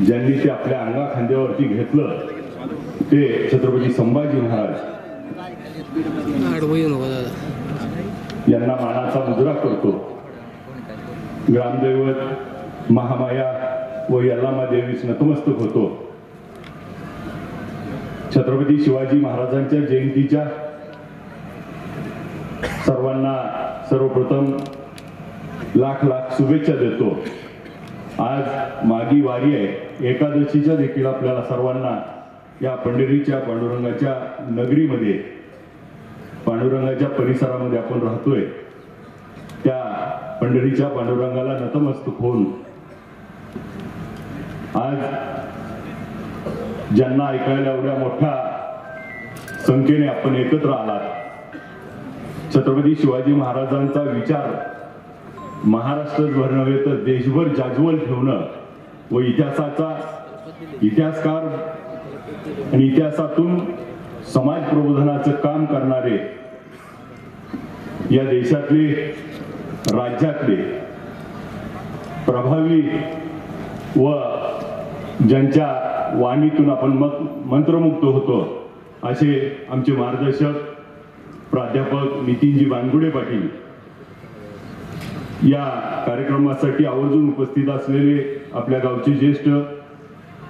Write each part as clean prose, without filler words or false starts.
ज्यांनी ते आपल्या अंगा खांद्यावरती घेतलं ते छत्रपती संभाजी महाराज यांना मानाचा मुजरा करतो। ग्रामदैवत महामाया व यल्लामा देवीस नतमस्तक होतो। छत्रपती शिवाजी महाराजांच्या जयंतीच्या सर्वांना सर्वप्रथम लाख लाख शुभेच्छा देतो। आज मागी वारी आहे, एकादशीच्या देखील आपल्याला सर्वांना या पंढरीच्या पांडुरंगाच्या नगरीमध्ये पांडुरंगाच्या परिसरामध्ये आपण राहतोय, त्या पंढरीच्या पांडुरंगाला नतमस्तक होऊन आज ज्यांना ऐकायला एवढ्या मोठ्या संख्येने आपण एकत्र आलात, छत्रपती शिवाजी महाराजांचा विचार महाराष्ट्रभर नव्हे तर देशभर जाजवल ठेवणं व इतिहासकार आणि इतिहासातून समाज प्रबोधनाचं काम करणारे या देशातले राज्यातले प्रभावी व ज्यांच्या वाणीतून आपण मंत्रमुग्ध होतो असे आमचे मार्गदर्शक प्राध्यापक नितीनजी बानगुडे पाटील या कार्यक्रमासाठी आवर्जून उपस्थित असलेले आपल्या गावचे ज्येष्ठ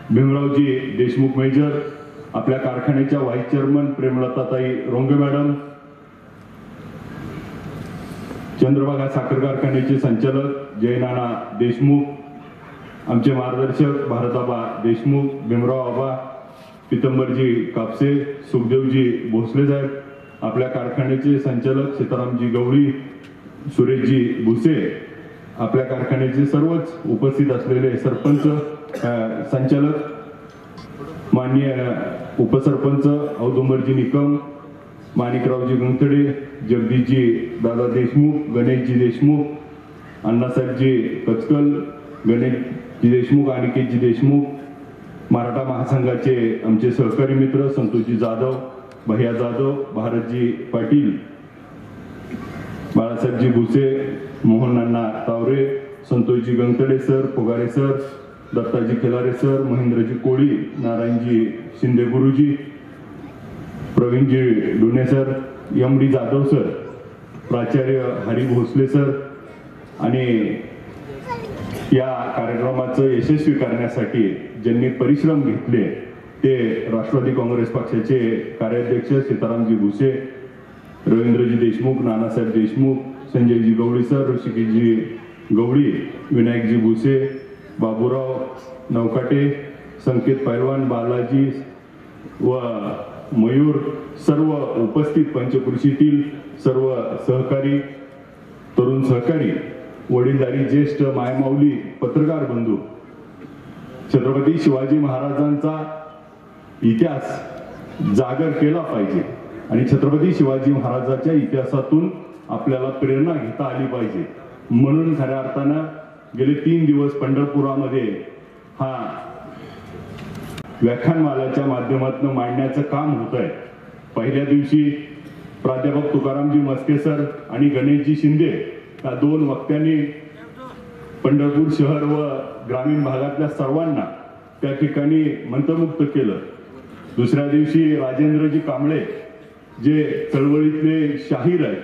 भीमरावजी देशमुख मेजर, आपल्या कारखान्याच्या व्हाईस चेअरमन प्रेमलताताई रोंगे मॅडम, चंद्रभागा साखर कारखान्याचे संचालक जयनाना देशमुख, आमचे मार्गदर्शक भारताबा देशमुख, भीमराव आबा, पितंबरजी कापसे, सुखदेवजी भोसले साहेब, आपल्या कारखान्याचे संचालक सीतारामजी गवळी, सुरेशजी भुसे, आपल्या कारखान्याचे सर्वच उपस्थित असलेले सरपंच, संचालक, माननीय उपसरपंच औदुंबरजी निकम, माणिकरावजी गुंतडे, जगदीशजी दादा देशमुख, गणेशजी देशमुख, अण्णासाहेबजी कचकल, गणेशजी देशमुख, अनिकेतजी देशमुख, मराठा महासंघाचे आमचे सहकारी मित्र संतोषजी जाधव, भैया जाधव, भारतजी पाटील, बाळासाहेबजी भुसे, मोहनअण्णा Taware, Santoshji Gangatade sir, Pugare sir, Dattaji Khilare sir, Mahendraji Koli, Narayanji Shinde गुरुजी, Pravinji Dune sir, M D Jadhav sir, प्राचार्य हरी भोसले सर आणि या कार्यक्रमाचं यशस्वी करण्यासाठी ज्यांनी परिश्रम घेतले ते राष्ट्रवादी काँग्रेस पक्षाचे कार्याध्यक्ष सीतारामजी भुसे, रवींद्रजी देशमुख, नानासाहेब देशमुख, संजयजी गवळी सर, ऋषिकेशजी गवळी, विनायकजी भुसे, बाबूराव नवकाटे, संकेत पैलवान, बालाजी व मयूर, सर्व उपस्थित पंचकृषीतील सर्व सहकारी, तरुण सहकारी, वडीलधारी ज्येष्ठ मायमाऊली, पत्रकार बंधू, छत्रपती शिवाजी महाराजांचा इतिहास जागर केला पाहिजे आणि छत्रपती शिवाजी महाराजांच्या इतिहासातून आपल्याला प्रेरणा घेता आली पाहिजे म्हणून खऱ्या अर्थानं गेले 3 दिवस पंढरपुरामध्ये हा व्याख्यानमालाच्या माध्यमातून मांडण्याचं काम होत आहे। पहिल्या दिवशी प्राध्यापक तुकारामजी मस्के सर आणि गणेशजी शिंदे या 2 वक्त्यांनी पंढरपूर शहर व ग्रामीण भागातल्या सर्वांना त्या ठिकाणी मंत्रमुग्ध केलं। दुसऱ्या दिवशी राजेंद्रजी कांबळे जे चळवळीतले शाहीर आहेत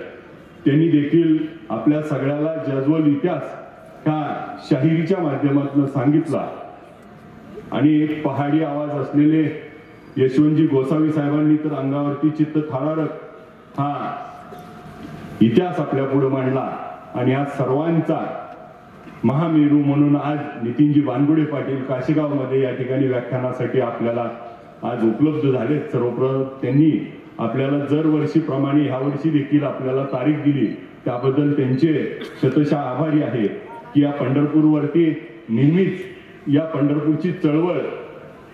त्यांनी देखील आपल्या सगळ्याला जाजवल इतिहास ह्या शाहिरीच्या माध्यमातून सांगितला आणि एक पहाडी आवाज असलेले यशवंतजी गोसावी साहेबांनी तर अंगावरती चित्त थारारक हा इतिहास आपल्या पुढे मांडला आणि या सर्वांचा महामेरू म्हणून आज नितीनजी बानगुडे पाटील काशीगाव मध्ये या ठिकाणी व्याख्यानासाठी आपल्याला आज उपलब्ध झाले। सर्वप्रथम त्यांनी आपल्याला दरवर्षीप्रमाणे ह्या वर्षी देखील आपल्याला तारीख दिली त्याबद्दल त्यांचे शतशः आभारी आहे की या पंढरपूरवरती नेहमीच या पंढरपूरची चळवळ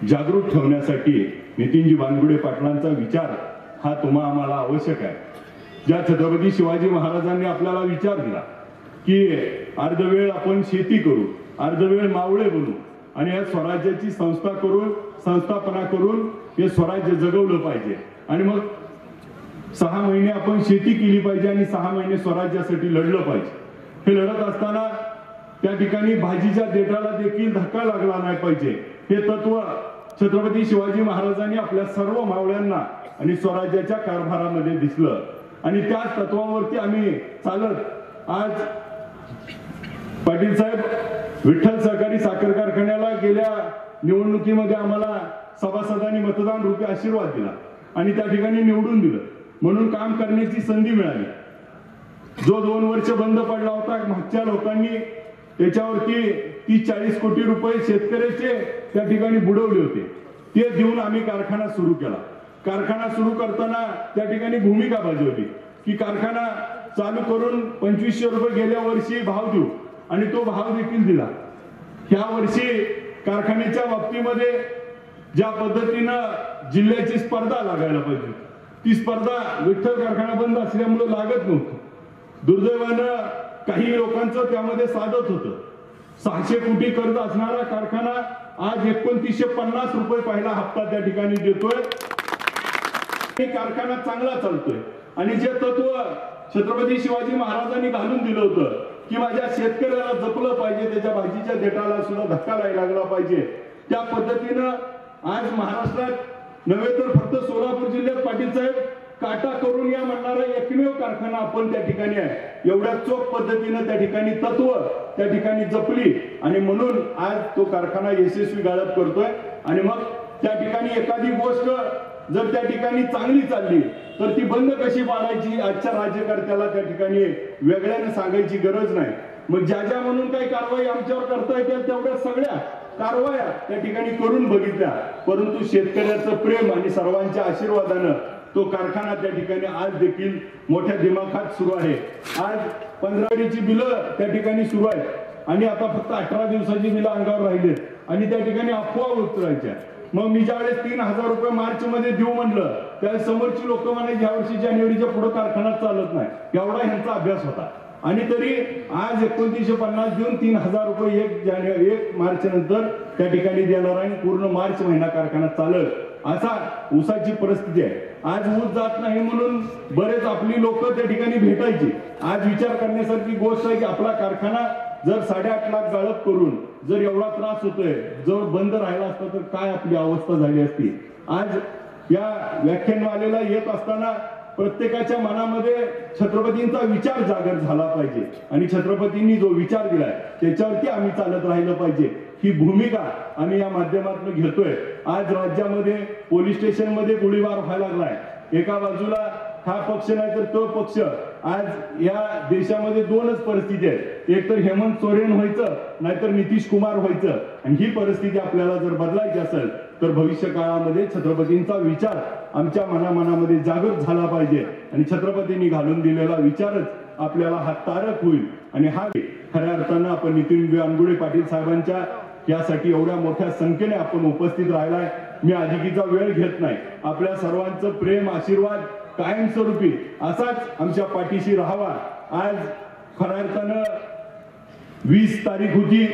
जागृत ठेवण्यासाठी नितीनजी बानगुडे पाटलांचा विचार हा तुम्हा आम्हाला आवश्यक आहे। ज्या छत्रपती शिवाजी महाराजांनी आपल्याला विचार दिला की अर्धवेळ आपण शेती करू, अर्धवेळ मावळे बनू आणि या स्वराज्याची संस्थापना करून हे स्वराज्य जगवलं पाहिजे आणि मग 6 महिने आपण शेती केली पाहिजे आणि 6 महिने स्वराज्यासाठी लढलं पाहिजे। हे लढत असताना त्या ठिकाणी भाजीच्या देठाला देखील धक्का लागला नाही पाहिजे हे तत्व छत्रपती शिवाजी महाराजांनी आपल्या सर्व मावळ्यांना आणि स्वराज्याच्या कारभारामध्ये दिसलं आणि त्याच तत्वावरती आम्ही चालत आज पाटील साहेब विठ्ठल सहकारी साखर कारखान्याला गेल्या निवडणुकीमध्ये आम्हाला सभासदांनी मतदान रूपी आशीर्वाद दिला आणि त्या ठिकाणी निवडून दिलं म्हणून काम करण्याची संधी मिळाली. जो 2 वर्ष बंद पडला होता मागच्या लोकांनी त्याच्यावरती 30-40 कोटी रुपये शेतकऱ्याचे त्या ठिकाणी बुडवले होते. ते देऊन आम्ही कारखाना सुरू केला. कारखाना सुरू करताना त्या ठिकाणी भूमिका बजावली की कारखाना चालू करून 2500 रुपये गेल्या वर्षी भाव देऊ आणि तो भाव देखील दिला. ह्या वर्षी कारखान्याच्या बाबतीमध्ये ज्या पद्धतीनं जिल्ह्याची स्पर्धा लागायला पाहिजे ती स्पर्धा विठ्ठल कारखाना बंद असल्यामुळे लागत नव्हती. दुर्दैवानं काही लोकांचं त्यामध्ये साधत होतं. 600 कोटी कर्ज असणारा कारखाना आज 2950 रुपये पहिला हप्ता त्या ठिकाणी देतोय. कारखाना चांगला चालतोय आणि जे तत्व छत्रपती शिवाजी महाराजांनी घालून दिलं होतं की माझ्या शेतकऱ्याला जपलं पाहिजे त्याच्या भाजीच्या देठाला सुद्धा धक्का लागला पाहिजे त्या पद्धतीनं आज महाराष्ट्रात नव्हे तर फक्त सोलापूर जिल्ह्यात पाटील साहेब काटा करून या म्हणणारा एकमेव कारखाना आपण त्या ठिकाणी आहे. एवढ्या चोख पद्धतीनं त्या ठिकाणी तत्व त्या ठिकाणी जपली आणि म्हणून आज तो कारखाना यशस्वी गाळप करतोय. आणि मग त्या ठिकाणी एखादी गोष्ट जर त्या ठिकाणी चांगली चालली तर ती बंद कशी पाडायची आजच्या राज्यकर्त्याला त्या ठिकाणी वेगळ्याने सांगायची गरज नाही. मग ज्या म्हणून काही कारवाई आमच्यावर करता येतील तेवढ्या सगळ्या कारवाया त्या ठिकाणी करून बघितल्या परंतु शेतकऱ्याचं प्रेम आणि सर्वांच्या आशीर्वादानं तो कारखाना त्या ठिकाणी आज देखील मोठ्या दिमाखात सुरू आहे. आज 15 बिलं त्या ठिकाणी सुरू आहेत आणि आता फक्त 18 दिवसाची बिलं अंगावर राहिलेत आणि त्या ठिकाणी अफवा उतरायच्या. मग मी ज्यावेळेस 3000 रुपये मार्च मध्ये देऊ म्हणलं त्यावेळेस समोरची लोक म्हणायची ह्या वर्षी जानेवारीच्या पुढे कारखाना चालत नाही. एवढा ह्यांचा अभ्यास होता आणि तरी आज 2950 देऊन 3000 रुपये 1 मार्च नंतर त्या ठिकाणी देणार आहे. पूर्ण मार्च महिना कारखाना चालत असा ऊसाची परिस्थिती आहे. आज ऊस जात नाही म्हणून बरेच आपली लोक त्या ठिकाणी भेटायची. आज विचार करण्यासारखी गोष्ट आहे की आपला कारखाना जर 8.5 लाख गाळप करून जर एवढा त्रास होतोय जर बंद राहिला असता तर काय आपली अवस्था झाली असती. आज या व्याख्यानमालेला येत असताना प्रत्येकाच्या मनामध्ये छत्रपतींचा विचार जागर झाला पाहिजे आणि छत्रपतींनी जो विचार दिलाय त्याच्यावरती आम्ही चालत राहिलं पाहिजे. ही भूमिका आम्ही या माध्यमातून घेतोय. आज राज्यामध्ये पोलीस स्टेशन मध्ये गोळीबार व्हायला लागलाय. एका बाजूला हा पक्ष नाही तर तो पक्ष. आज या देशामध्ये 2च परिस्थिती आहेत. एक तर हेमंत सोरेन व्हायचं नाहीतर नितीश कुमार व्हायचं आणि ही परिस्थिती आपल्याला जर बदलायची असेल तर भविष्य काळामध्ये छत्रपतींचा विचार आमच्या मनामध्ये जागृत झाला पाहिजे आणि छत्रपतींनी घालून दिलेला विचारच आपल्याला हा तारक होईल. आणि हा खऱ्या अर्थानं आपण नितीन अनगुडे पाटील साहेबांच्या यासाठी एवढ्या मोठ्या संख्येने आपण उपस्थित राहिलाय. मी अधिकीचा वेळ घेत नाही. आपल्या सर्वांचं प्रेम आशीर्वाद कायमस्वरूपी असाच आमच्या पाठीशी राहावा. आज खऱ्या अर्थानं 20 तारीख होती.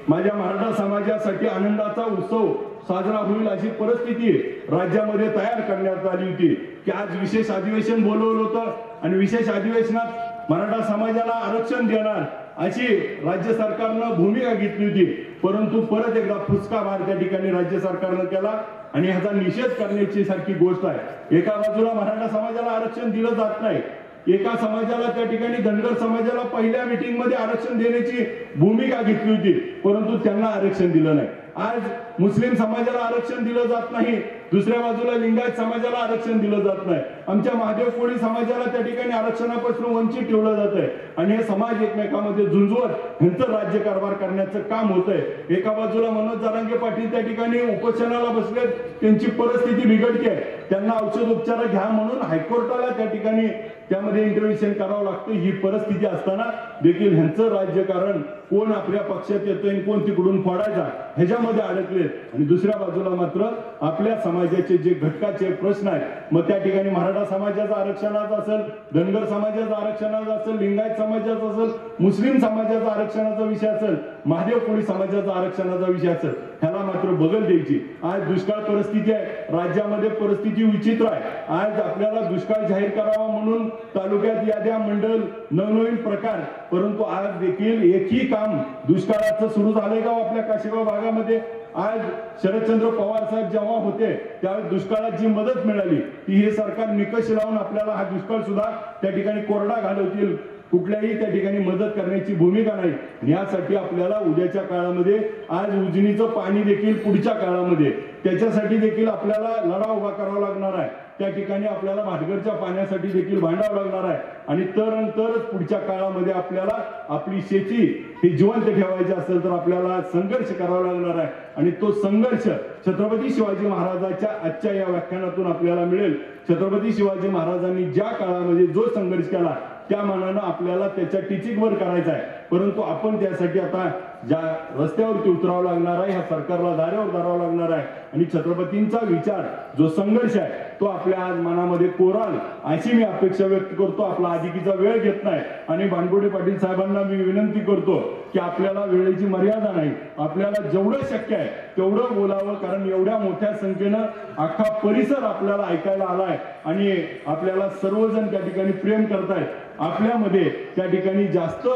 माझ्या मराठा समाजासाठी आनंदाचा उत्सव साजरा होईल अशी परिस्थिती राज्यामध्ये तयार करण्यात आली होती की आज विशेष अधिवेशन बोलवलं होतं आणि विशेष अधिवेशनात मराठा समाजाला आरक्षण देणार अशी राज्य सरकारनं भूमिका घेतली होती. परंतु परत एकदा फुसका मार त्या ठिकाणी राज्य सरकारनं केला आणि ह्याचा निषेध करण्याची सारखी गोष्ट आहे. एका बाजूला मराठा समाजाला आरक्षण दिलं जात नाही. एका समाजाला त्या ठिकाणी धनगर समाजाला पहिल्या मीटिंग मध्ये आरक्षण देण्याची भूमिका घेतली होती परंतु त्यांना आरक्षण दिलं नाही. आज मुस्लिम समाजाला आरक्षण दिलं जात नाही. दुसऱ्या बाजूला लिंगायत समाजाला आरक्षण दिलं जात नाही. आमच्या महादेव कोळी समाजाला त्या ठिकाणी आरक्षणापासून वंचित ठेवलं जात आहे आणि हे समाज एकमेकांमध्ये झुंजवत ह्यांचं राज्यकारभार करण्याचं काम होत आहे. एका बाजूला मनोज जरांगे पाटील त्या ठिकाणी उपोषणाला बसलेत. त्यांची परिस्थिती बिघडते आहे. त्यांना औषध उपचार घ्या म्हणून हायकोर्टाला त्या ठिकाणी त्यामध्ये इंटरव्हेन्शन करावं लागतं. ही परिस्थिती असताना देखील ह्यांचं राज्यकारण कोण आपल्या पक्षात येतोय कोण तिकडून फोडायचा ह्याच्यामध्ये अडकलेत आणि दुसऱ्या बाजूला मात्र आपल्या समाजाचे जे घटकाचे प्रश्न आहेत मग त्या ठिकाणी मराठा समाजाचा आरक्षणाचा असेल धनगर समाजाचा आरक्षणाचा असेल लिंगायत समाजाचा असेल मुस्लिम समाजाचा आरक्षणाचा विषय असेल महादेव कोळी समाजाचा आरक्षणाचा विषय असेल ह्याला मात्र बगल द्यायची. आज दुष्काळ परिस्थिती आहे. राज्यामध्ये परिस्थिती विचित्र आहे। आज आपल्याला दुष्काळ जाहीर करावा म्हणून तालुक्यात याद्या, मंडल, नवनवीन प्रकार, परंतु आज देखील एकही काम दुष्काळाचं सुरू झालंय का आपल्या काशेगाव भागामध्ये? आज शरदचंद्र पवार साहेब जेव्हा होते त्यावेळी दुष्काळात जी मदत मिळाली ती हे सरकार निकष लावून आपल्याला हा दुष्काळ सुद्धा त्या ठिकाणी कोरडा घालवतील, कुठल्याही त्या ठिकाणी मदत करण्याची भूमिका नाही। यासाठी आपल्याला उद्याच्या काळामध्ये आज उजनीचं पाणी देखील पुढच्या काळामध्ये त्याच्यासाठी देखील आपल्याला लढा उभा करावा लागणार आहे। त्या ठिकाणी आपल्याला भाटघरच्या पाण्यासाठी देखील भांडावं लागणार आहे आणि तरच पुढच्या काळामध्ये आपल्याला आपली शेती ही जिवंत ठेवायची असेल तर आपल्याला संघर्ष करावा लागणार आहे आणि तो संघर्ष छत्रपती शिवाजी महाराजांच्या आजच्या या व्याख्यानातून आपल्याला मिळेल। छत्रपती शिवाजी महाराजांनी ज्या काळामध्ये जो संघर्ष केला त्या मानानं आपल्याला त्याच्या टीचिंगवर करायचं आहे, परंतु आपण त्यासाठी आता ज्या रस्त्यावरती उतरावं लागणार आहे, ह्या सरकारला दारावर धरावं लागणार आहे आणि छत्रपतींचा विचार जो संघर्ष आहे तो आपल्या आज मनामध्ये कोराल अशी मी अपेक्षा व्यक्त करतो। आपला अधिकीचा वेळ घेत नाही आणि बानगुडे पाटील साहेबांना मी विनंती करतो की आपल्याला वेळेची मर्यादा नाही, आपल्याला जेवढं शक्य आहे तेवढं बोलावं, कारण एवढ्या मोठ्या संख्येनं अख्खा परिसर आपल्याला ऐकायला आलाय आणि आपल्याला सर्वजण त्या ठिकाणी प्रेम करतायत। आपल्यामध्ये त्या ठिकाणी जास्त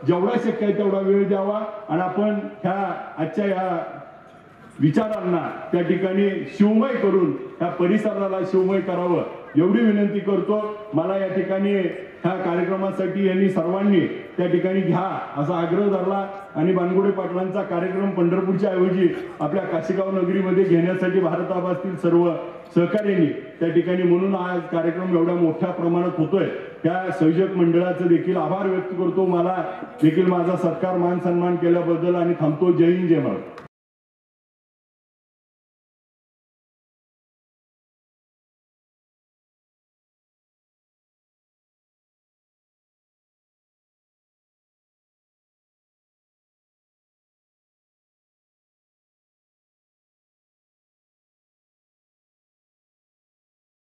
जेवढा शक्य आहे तेवढा वेळ द्यावा आणि आपण ह्या आजच्या या विचारांना त्या ठिकाणी शिवमय करून ह्या परिसराला शिवमय करावं एवढी विनंती करतो। मला या ठिकाणी ह्या कार्यक्रमासाठी यांनी सर्वांनी त्या ठिकाणी घ्या असा आग्रह धरला आणि बानगुडे पाटलांचा कार्यक्रम पंढरपूरच्या ऐवजी आपल्या काशेगाव नगरीमध्ये घेण्यासाठी भारताबातील सर्व सहकार्यांनी त्या ठिकाणी, म्हणून आज कार्यक्रम एवढ्या मोठ्या प्रमाणात होतोय त्या संयोजक मंडळाचं देखील आभार व्यक्त करतो। मला देखील माझा सत्कार मान सन्मान केल्याबद्दल आणि थांबतो। जय हिंद, जय महाराष्ट्र।